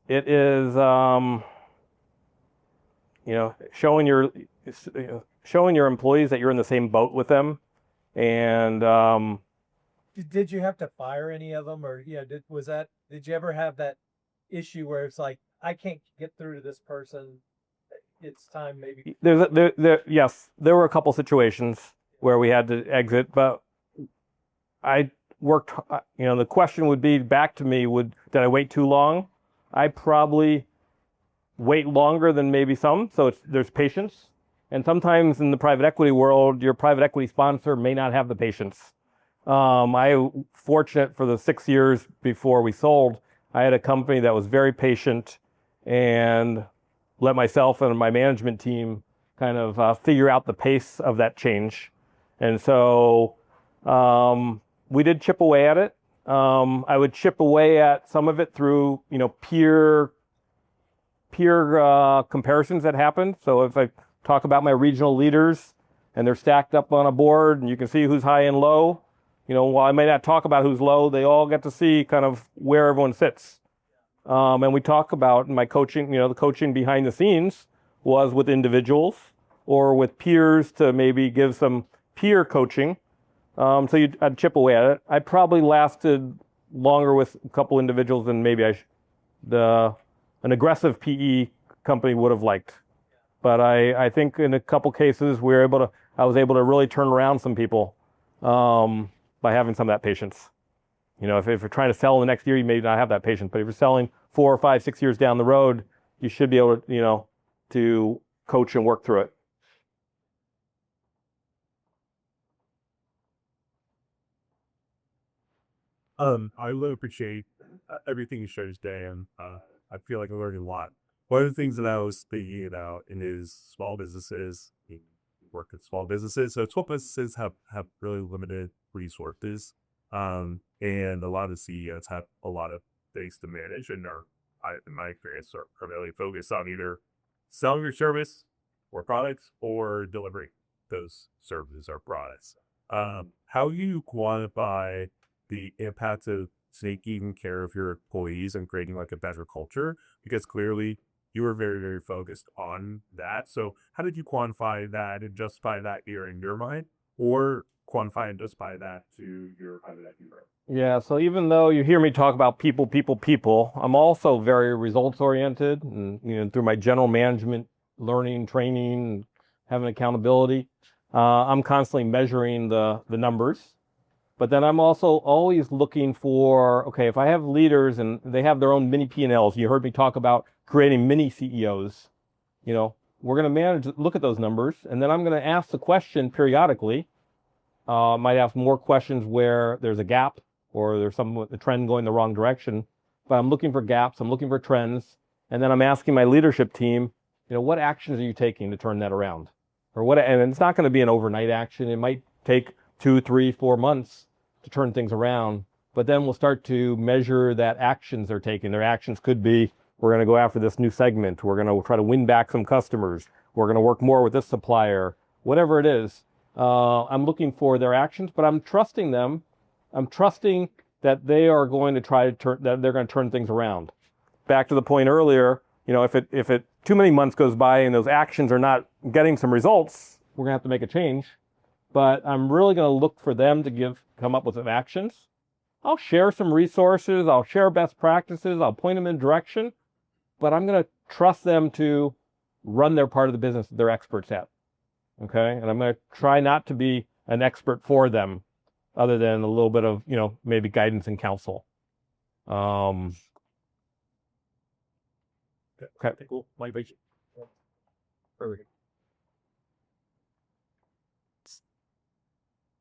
It is, showing your employees that you're in the same boat with them. And, Did you have to fire any of them, or did you ever have that issue where it's like, I can't get through to this person, it's time maybe? Yes, there were a couple situations where we had to exit, but I worked, the question would be back to me, did I wait too long? I probably wait longer than maybe some, so there's patience. And sometimes in the private equity world, your private equity sponsor may not have the patience. I fortunate for the 6 years before we sold, I had a company that was very patient and let myself and my management team kind of figure out the pace of that change. And so we did chip away at it. I would chip away at some of it through, peer comparisons that happened. So if I talk about my regional leaders and they're stacked up on a board and you can see who's high and low, while I may not talk about who's low, they all get to see kind of where everyone sits. And we talk about my coaching, the coaching behind the scenes was with individuals or with peers to maybe give some peer coaching. So I'd chip away at it. I probably lasted longer with a couple individuals than maybe an aggressive PE company would have liked. But I think in a couple cases I was able to really turn around some people by having some of that patience. If you're trying to sell in the next year, you may not have that patience. But if you're selling 4 or 5, 6 years down the road, you should be able to, to coach and work through it. I really appreciate everything you shared today, and I feel like I learned a lot. One of the things that I was thinking about is small businesses. You work at small businesses, so small businesses have really limited resources, and a lot of CEOs have a lot of things to manage, and in my experience, are primarily focused on either selling your service or products or delivering those services or products. How do you quantify the impact of taking care of your employees and creating like a better culture? Because clearly you were very, very focused on that. So how did you quantify that and justify that here in your mind, or quantify and justify that to your private equity firm? Yeah, so even though you hear me talk about people, I'm also very results oriented, and through my general management learning, training, having accountability, I'm constantly measuring the numbers. But then I'm also always looking for, okay, if I have leaders and they have their own mini P&Ls, you heard me talk about creating mini CEOs, we're going to look at those numbers, and then I'm going to ask the question periodically. Might ask more questions where there's a gap or there's the trend going the wrong direction. But I'm looking for gaps, I'm looking for trends, and then I'm asking my leadership team, what actions are you taking to turn that around? And it's not going to be an overnight action. It might take 2, 3, 4 months to turn things around, but then we'll start to measure that actions they're taking. Their actions could be, we're going to go after this new segment. We're going to try to win back some customers. We're going to work more with this supplier, whatever it is. I'm looking for their actions, but I'm trusting them. I'm trusting that they are going to that they're going to turn things around. Back to the point earlier, if it too many months goes by and those actions are not getting some results, we're going to have to make a change. But I'm really going to look for them to come up with some actions. I'll share some resources. I'll share best practices. I'll point them in direction. But I'm going to trust them to run their part of the business that they're experts at. Okay? And I'm going to try not to be an expert for them other than a little bit of, maybe guidance and counsel. Okay. Cool. My vision. Perfect.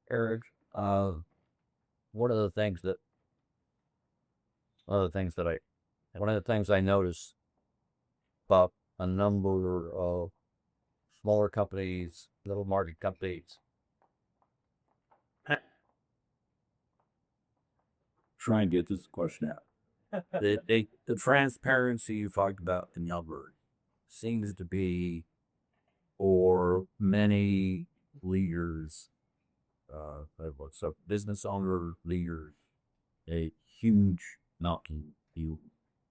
Eric, one of the things that I noticed about a number of smaller companies, little market companies, try and get this question out. The transparency you talked about in number seems to be, for many leaders, so business owner leaders, a huge mountain you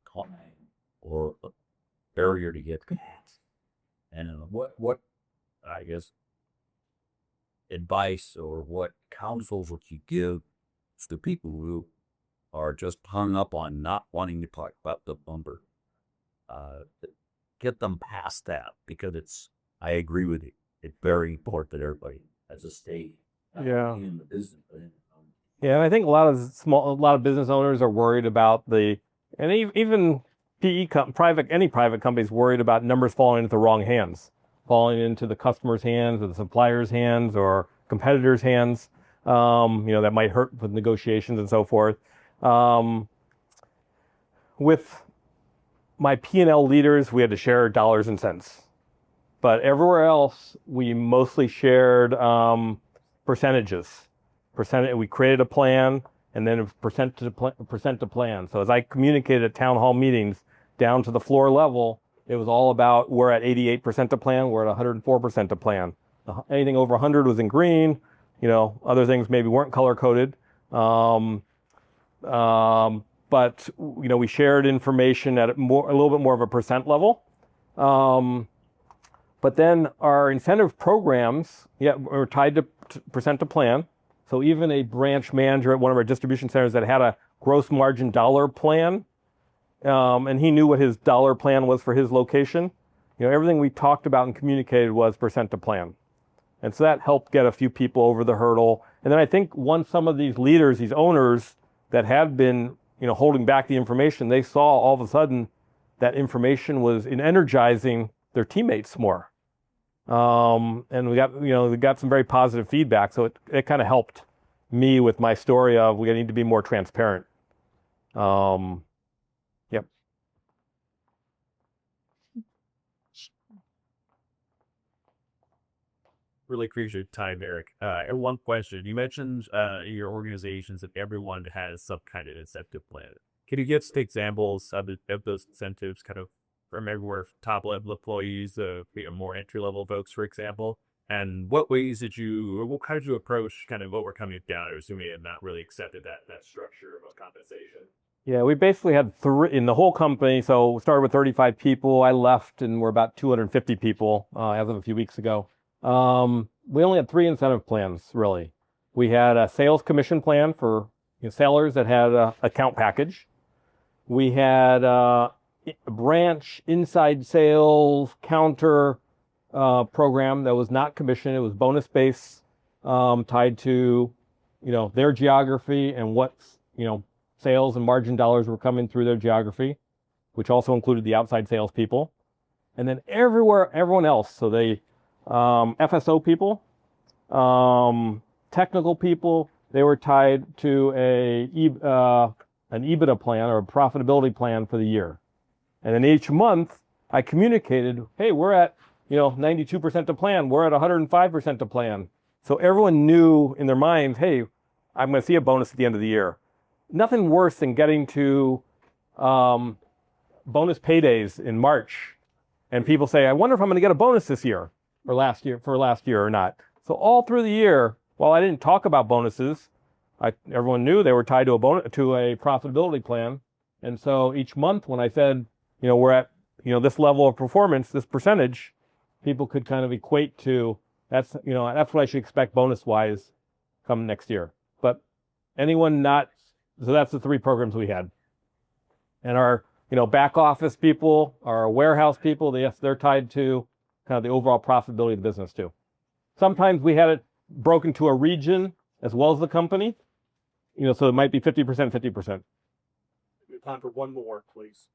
climb or a barrier to get past. And what I guess advice or what counsels would you give to people who are just hung up on not wanting to talk about the number? Get them past that, because I agree with you. It's very important that everybody has a stake in the business. Yeah, and I think a lot of business owners are worried about even any private companies worried about numbers falling into the wrong hands, falling into the customer's hands or the supplier's hands or competitors' hands. That might hurt with negotiations and so forth. With my P&L leaders, we had to share dollars and cents. But everywhere else, we mostly shared percentages. We created a plan, and then percent to plan. So as I communicated at town hall meetings down to the floor level, it was all about, we're at 88% to plan, we're at 104% to plan. Anything over 100 was in green. Other things maybe weren't color coded. But we shared information at a little bit more of a percent level. But then our incentive programs, were tied to percent to plan. So even a branch manager at one of our distribution centers that had a gross margin dollar plan, and he knew what his dollar plan was for his location, everything we talked about and communicated was percent to plan. And so that helped get a few people over the hurdle. And then I think once some of these leaders, these owners that had been, holding back the information, they saw all of a sudden that information was energizing their teammates more. And we got some very positive feedback. So it kind of helped me with my story of, we need to be more transparent. Yep. Really appreciate your time, Eric. One question. You mentioned your organizations that everyone has some kind of incentive plan. Can you give some examples of those incentives, kind of from everywhere, top level employees, more entry level folks, for example? And what how did you approach kind of what we're coming down to, assuming you had not really accepted that structure of compensation? Yeah, we basically had 3 in the whole company. So we started with 35 people. I left and we're about 250 people as of a few weeks ago. We only had 3 incentive plans, really. We had a sales commission plan for sellers that had an account package. We had a branch inside sales counter program that was not commission. It was bonus base, tied to their geography and what sales and margin dollars were coming through their geography, which also included the outside sales people. And then everyone else, so they FSO people, technical people, they were tied to an EBITDA plan or a profitability plan for the year. And then each month I communicated, hey, we're at 92% to plan, we're at 105% to plan. So everyone knew in their minds, hey, I'm going to see a bonus at the end of the year. Nothing worse than getting to bonus paydays in March and people say, I wonder if I'm going to get a bonus this year or last year or not. So all through the year, while I didn't talk about bonuses, everyone knew they were tied to a profitability plan. And so each month when I said, we're at this level of performance, this percentage, people could kind of equate to that's what I should expect bonus wise come next year. But anyone not, so that's the 3 programs we had. And our back office people, our warehouse people, they're tied to kind of the overall profitability of the business too. Sometimes we had it broken to a region as well as the company, so it might be 50%, 50%. Time for one more, please.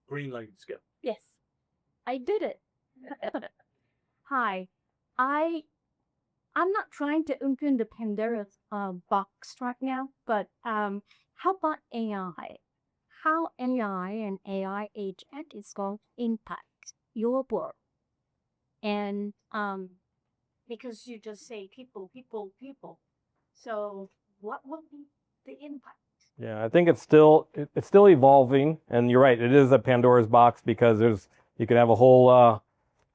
Green light, skip. Yes, I did it. Hi, I I'm not trying to open the Pandora's box right now, but how about AI? How AI and AI agent is going to impact your work? And because you just say people, people, people. So what will be the impact? Yeah, I think it's still evolving, and you're right. It is a Pandora's box because you could have a whole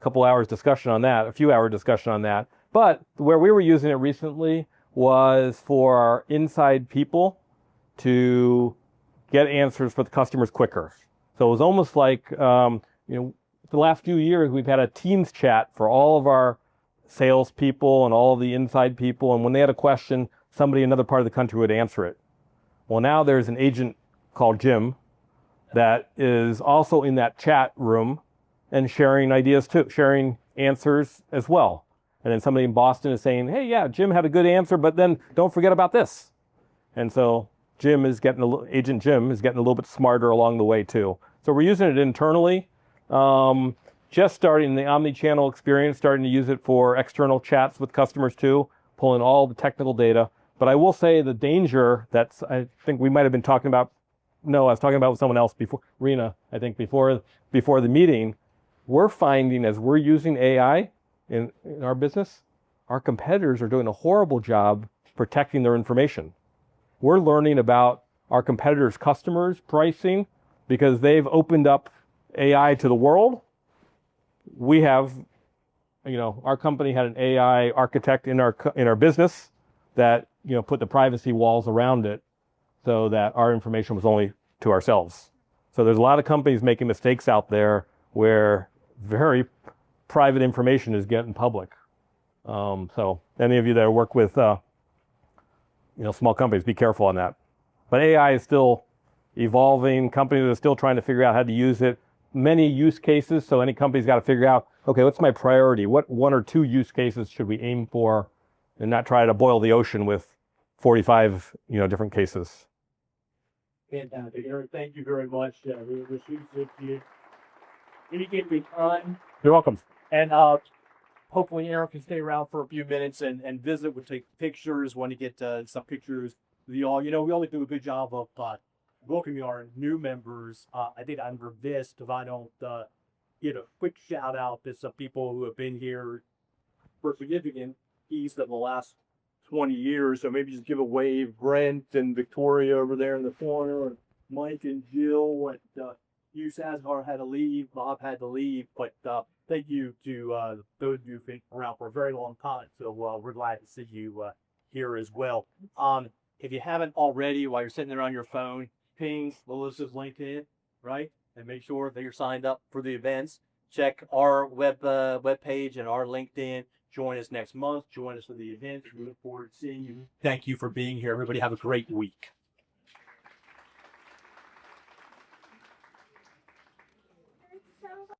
couple hours discussion on that, a few hour discussion on that. But where we were using it recently was for our inside people to get answers for the customers quicker. So it was almost like the last few years we've had a Teams chat for all of our salespeople and all of the inside people, and when they had a question, somebody in another part of the country would answer it. Well, now there's an agent called Jim that is also in that chat room and sharing ideas too, sharing answers as well. And then somebody in Boston is saying, hey, yeah, Jim had a good answer, but then don't forget about this. And so Agent Jim is getting a little bit smarter along the way too. So we're using it internally, just starting the omni-channel experience, starting to use it for external chats with customers too, pulling all the technical data. But I will say the danger I think we might have been talking about, no, I was talking about with someone else before, Rena, I think before the meeting, we're finding as we're using AI in our business, our competitors are doing a horrible job protecting their information. We're learning about our competitors' customers' pricing because they've opened up AI to the world. We have, our company had an AI architect in our business that put the privacy walls around it so that our information was only to ourselves. So there's a lot of companies making mistakes out there where very private information is getting public. So any of you that work with small companies, be careful on that. But AI is still evolving. Companies are still trying to figure out how to use it. Many use cases, so any company's got to figure out, okay, what's my priority? What 1 or 2 use cases should we aim for and not try to boil the ocean with 45, different cases. Fantastic, Eric. Thank you very much. We wish you good to you. Indicate me time. You're welcome. And hopefully Eric can stay around for a few minutes and visit. We'll take pictures. Want to get some pictures with you all. We always do a good job of welcoming our new members. I think I'm remiss if I don't give a quick shout out to some people who have been here for significant piece of the last 20 years. So maybe just give a wave. Brent and Victoria over there in the corner, and Mike and Jill. And you, Sazgar, had to leave. Bob had to leave. But thank you to those of you who've been around for a very long time. So we're glad to see you here as well. If you haven't already, while you're sitting there on your phone, ping Melissa's LinkedIn, right? And make sure that you're signed up for the events. Check our web page and our LinkedIn. Join us next month. Join us for the events. We look forward to seeing you. Thank you for being here. Everybody have a great week.